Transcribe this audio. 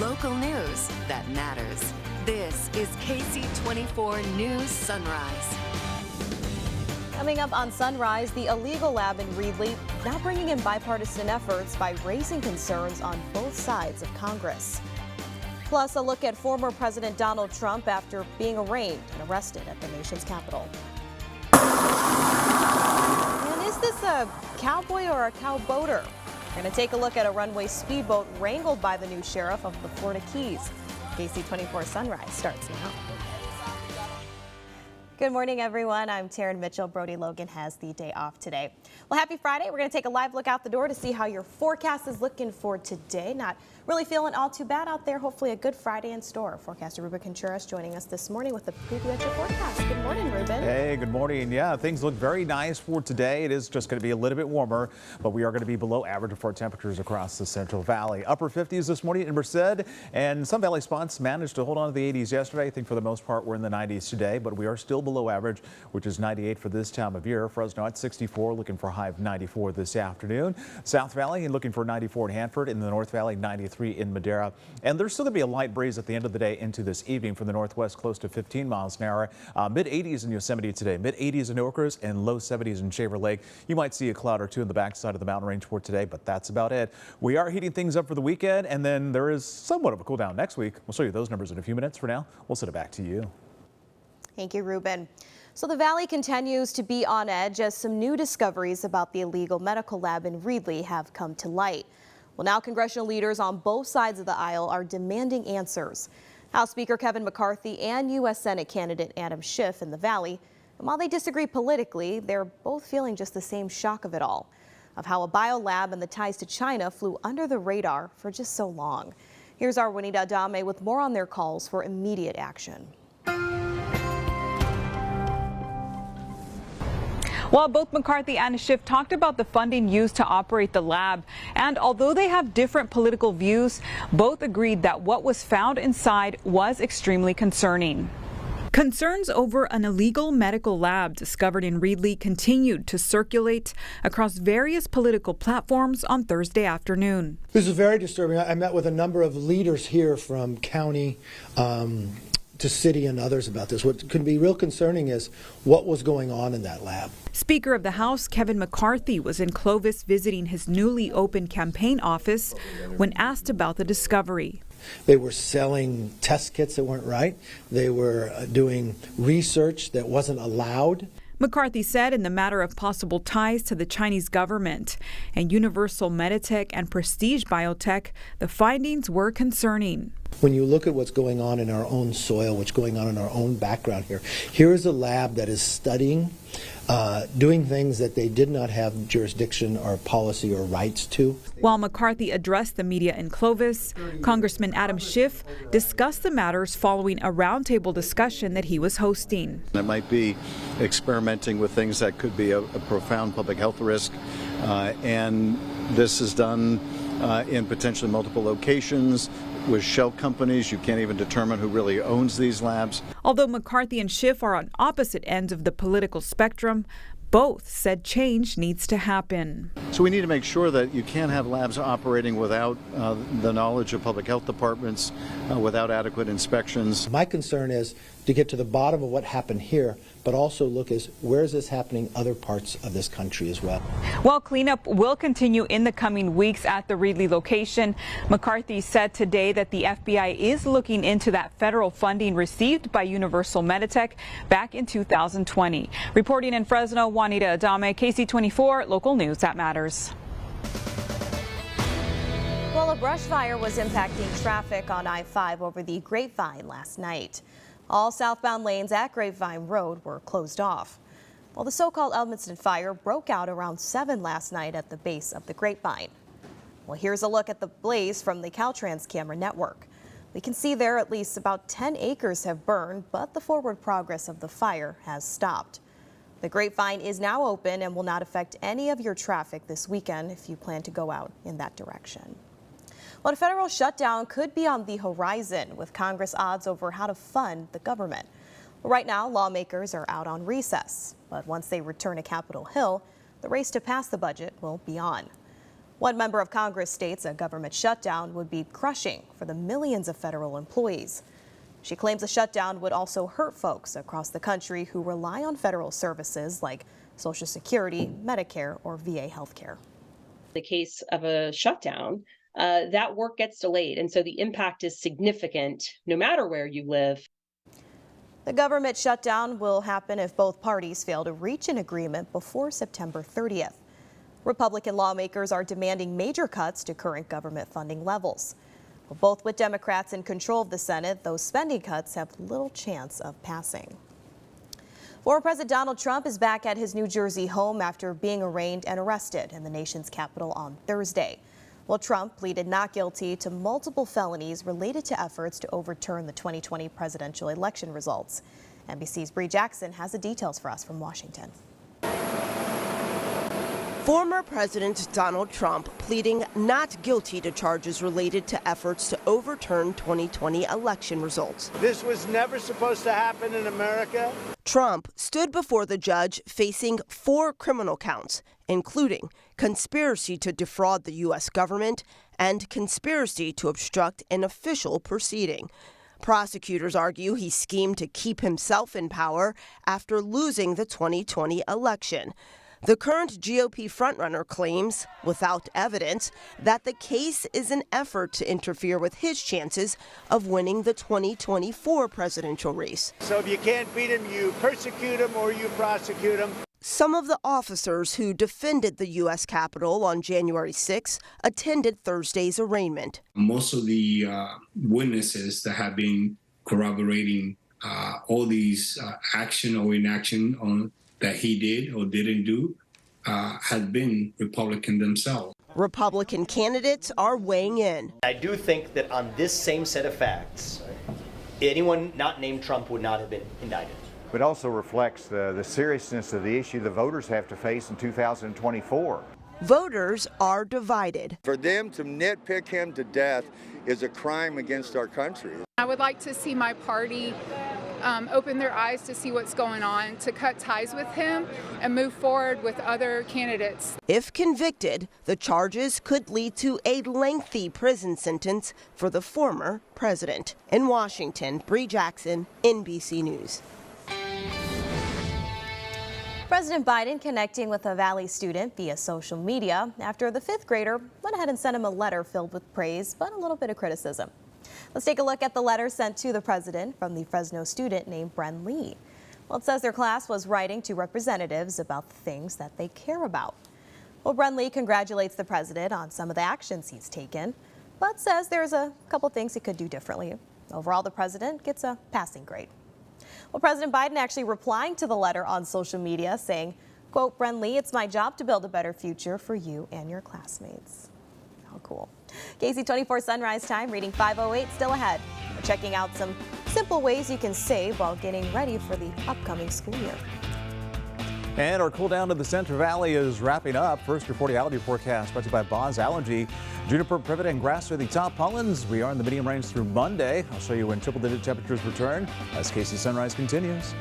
Local news that matters. This is KC24 News Sunrise. Coming up on Sunrise, the illegal lab in Reedley now bringing in bipartisan efforts by raising concerns on both sides of Congress. Plus, a look at former President Donald Trump after being arraigned and arrested at the nation's capital. And is this a cowboy or a cowboater? We're going to take a look at a runway speedboat wrangled by the new sheriff of the Florida Keys. KC24 Sunrise starts now. Good morning, everyone. I'm Taryn Mitchell. Brody Logan has the day off today. Well, happy Friday. We're going to take a live look out the door to see how your forecast is looking for today. Not really feeling all too bad out there. Hopefully a good Friday in store. Forecaster Ruben Contreras joining us this morning with a preview at your forecast. Good morning, Ruben. Hey, good morning. Yeah, things look very nice for today. It is just going to be a little bit warmer, but we are going to be below average for temperatures across the Central Valley. Upper 50s this morning in Merced, and some valley spots managed to hold on to the 80s yesterday. I think for the most part we're in the 90s today, but we are still below average, which is 98 for this time of year. Fresno at 64, looking for a high of 94 this afternoon. South Valley and looking for 94 in Hanford. In the North Valley, 93 in Madera. And there's still going to be a light breeze at the end of the day into this evening from the northwest, close to 15 miles an hour. Mid 80s in Yosemite today, mid 80s in Oakers, and low 70s in Shaver Lake. You might see a cloud or two in the backside of the mountain range for today, but that's about it. We are heating things up for the weekend, and then there is somewhat of a cool down next week. We'll show you those numbers in a few minutes. For now, we'll send it back to you. Thank you, Ruben. So the Valley continues to be on edge as some new discoveries about the illegal medical lab in Reedley have come to light. Well, now congressional leaders on both sides of the aisle are demanding answers. House Speaker Kevin McCarthy and U.S. Senate candidate Adam Schiff in the Valley. And while they disagree politically, they're both feeling just the same shock of it all, of how a biolab and the ties to China flew under the radar for just so long. Here's our Juanita Adame with more on their calls for immediate action. Well, both McCarthy and Schiff talked about the funding used to operate the lab. And although they have different political views, both agreed that what was found inside was extremely concerning. Concerns over an illegal medical lab discovered in Reedley continued to circulate across various political platforms on Thursday afternoon. This is very disturbing. I met with a number of leaders here from county to city and others about this. What could be real concerning is what was going on in that lab. Speaker of the House Kevin McCarthy was in Clovis visiting his newly opened campaign office when asked about the discovery. They were selling test kits that weren't right. They were doing research that wasn't allowed. McCarthy said in the matter of possible ties to the Chinese government and Universal Meditech and Prestige Biotech, the findings were concerning. When you look at what's going on in our own soil, what's going on in our own background here is a lab that is studying, doing things that they did not have jurisdiction or policy or rights to. While McCarthy addressed the media in Clovis, Congressman Adam Schiff discussed the matters following a roundtable discussion that he was hosting. It might be experimenting with things that could be a profound public health risk, and this is done in potentially multiple locations with shell companies. You can't even determine who really owns these labs. Although McCarthy and Schiff are on opposite ends of the political spectrum, both said change needs to happen. So we need to make sure that you can't have labs operating without the knowledge of public health departments, without adequate inspections. My concern is to get to the bottom of what happened here, but also look as where is this happening other parts of this country as well. Well, cleanup will continue in the coming weeks at the Reedley location. McCarthy said today that the FBI is looking into that federal funding received by Universal Meditech back in 2020. Reporting in Fresno, Juanita Adame, KC24, local news that matters. Well, a brush fire was impacting traffic on I-5 over the Grapevine last night. All southbound lanes at Grapevine Road were closed off. Well, the so-called Edmonston fire broke out around 7 last night at the base of the Grapevine. Well, here's a look at the blaze from the Caltrans camera network. We can see there at least about 10 acres have burned, but the forward progress of the fire has stopped. The Grapevine is now open and will not affect any of your traffic this weekend if you plan to go out in that direction. Well, a federal shutdown could be on the horizon with Congress odds over how to fund the government. Right now, lawmakers are out on recess, but once they return to Capitol Hill, the race to pass the budget will be on. One member of Congress states a government shutdown would be crushing for the millions of federal employees. She claims a shutdown would also hurt folks across the country who rely on federal services like Social Security, Medicare, or VA healthcare. The case of a shutdown, that work gets delayed. And so the impact is significant no matter where you live. The government shutdown will happen if both parties fail to reach an agreement before September 30th. Republican lawmakers are demanding major cuts to current government funding levels. Well, both with Democrats in control of the Senate, those spending cuts have little chance of passing. Former President Donald Trump is back at his New Jersey home after being arraigned and arrested in the nation's capital on Thursday. Well, Trump pleaded not guilty to multiple felonies related to efforts to overturn the 2020 presidential election results. NBC's Bree Jackson has the details for us from Washington. Former President Donald Trump pleading not guilty to charges related to efforts to overturn 2020 election results. This was never supposed to happen in America. Trump stood before the judge facing 4 criminal counts, including conspiracy to defraud the U.S. government and conspiracy to obstruct an official proceeding. Prosecutors argue he schemed to keep himself in power after losing the 2020 election. The current GOP frontrunner claims, without evidence, that the case is an effort to interfere with his chances of winning the 2024 presidential race. So if you can't beat him, you persecute him or you prosecute him. Some of the officers who defended the U.S. Capitol on January 6 attended Thursday's arraignment. Most of the witnesses that have been corroborating all these action or inaction on that he did or didn't do had been Republican themselves. Republican candidates are weighing in. I do think that on this same set of facts, anyone not named Trump would not have been indicted. It also reflects the seriousness of the issue the voters have to face in 2024. Voters are divided. For them to nitpick him to death is a crime against our country. I would like to see my party open their eyes to see what's going on, to cut ties with him and move forward with other candidates. If convicted, the charges could lead to a lengthy prison sentence for the former president. In Washington, Bree Jackson, NBC News. President Biden connecting with a Valley student via social media after the 5th grader went ahead and sent him a letter filled with praise, but a little bit of criticism. Let's take a look at the letter sent to the president from the Fresno student named Bren Lee. Well, it says their class was writing to representatives about the things that they care about. Well, Bren Lee congratulates the president on some of the actions he's taken, but says there's a couple things he could do differently. Overall, the president gets a passing grade. Well, President Biden actually replying to the letter on social media saying, quote, Bren Lee, it's my job to build a better future for you and your classmates. How cool. KC24 Sunrise Time, reading 5:08, still ahead. We're checking out some simple ways you can save while getting ready for the upcoming school year. And our cool down to the Central Valley is wrapping up. First, your 40-hour forecast brought to you by Boz Allergy. Juniper, privet, and grass are the top pollens. We are in the medium range through Monday. I'll show you when triple-digit temperatures return as KC Sunrise continues.